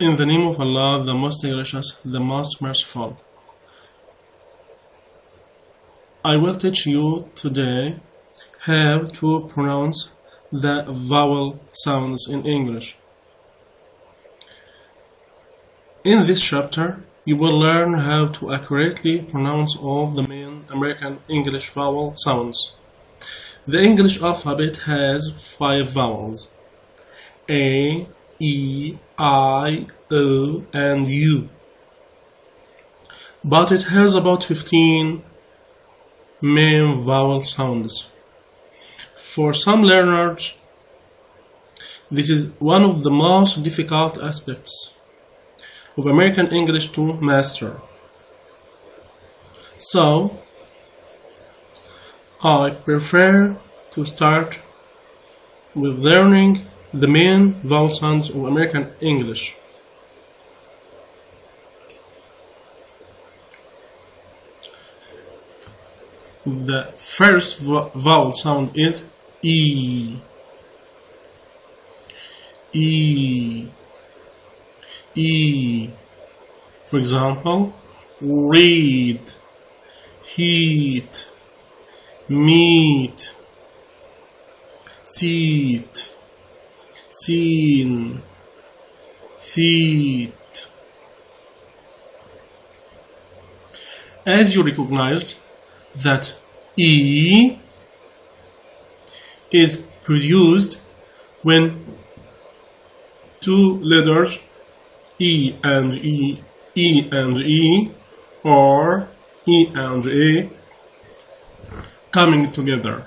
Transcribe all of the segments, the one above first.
In the name of Allah, the most gracious, the most merciful. I will teach you today how to pronounce the vowel sounds in English. In this chapter, you will learn how to accurately pronounce all the main American English vowel sounds. The English alphabet has 5 vowels: A, E, I, O, and U. But it has about 15 main vowel sounds. For some learners, this is one of the most difficult aspects of American English to master. So, I prefer to start with learning the main vowel sounds of American English. The first vowel sound is E. E. E. For example, read, heat, meet, seat, seen, feet. As you recognized that E is produced when two letters E and E, E and E, or E and A coming together.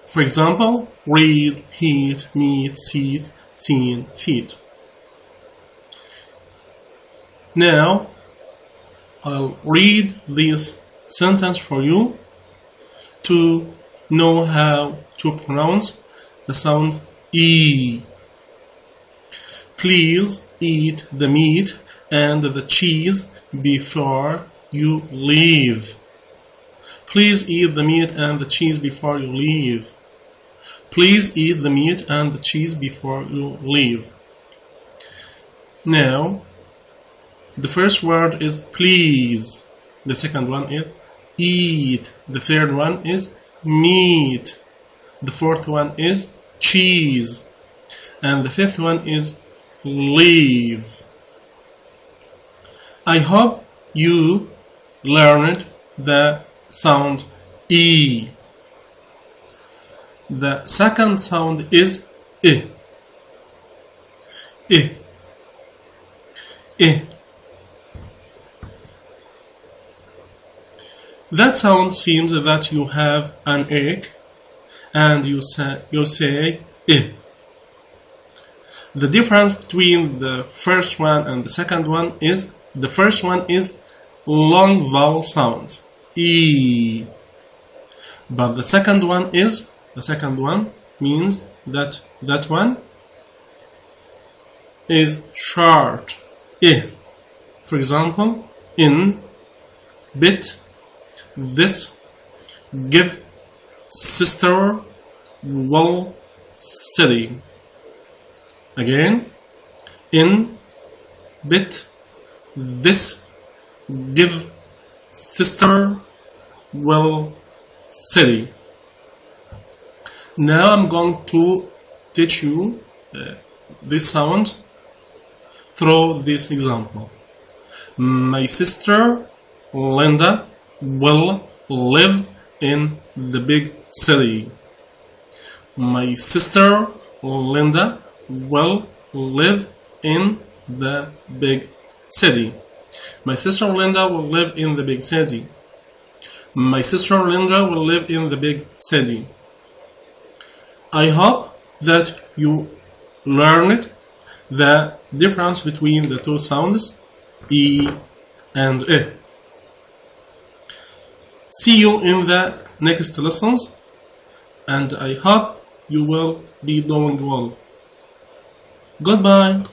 For example, read, heat, meet, seat, seen, feet. Now, I'll read this sentence for you to know how to pronounce the sound E. Please eat the meat and the cheese before you leave. Please eat the meat and the cheese before you leave. Please eat the meat and the cheese before you leave. Now, the first word is please. The second one is eat. The third one is meat. The fourth one is cheese. And the fifth one is leave. I hope you learned the sound E. The second sound is I. I. I. That sound seems that you have an ache and you say I. The difference between the first one and the second one is the first one is long vowel sound E, but the second one means that one is short I. For example, in, bit, this, give, sister, will, city. Again, in, bit, this, give, sister, will, city. Now I'm going to teach you this sound through this example. My sister Linda will live in the big city. My sister Linda will live in the big city. My sister Linda will live in the big city. My sister Linda will live in the big city. I hope that you learned the difference between the two sounds E and I. See you in the next lessons, and I hope you will be doing well. Goodbye.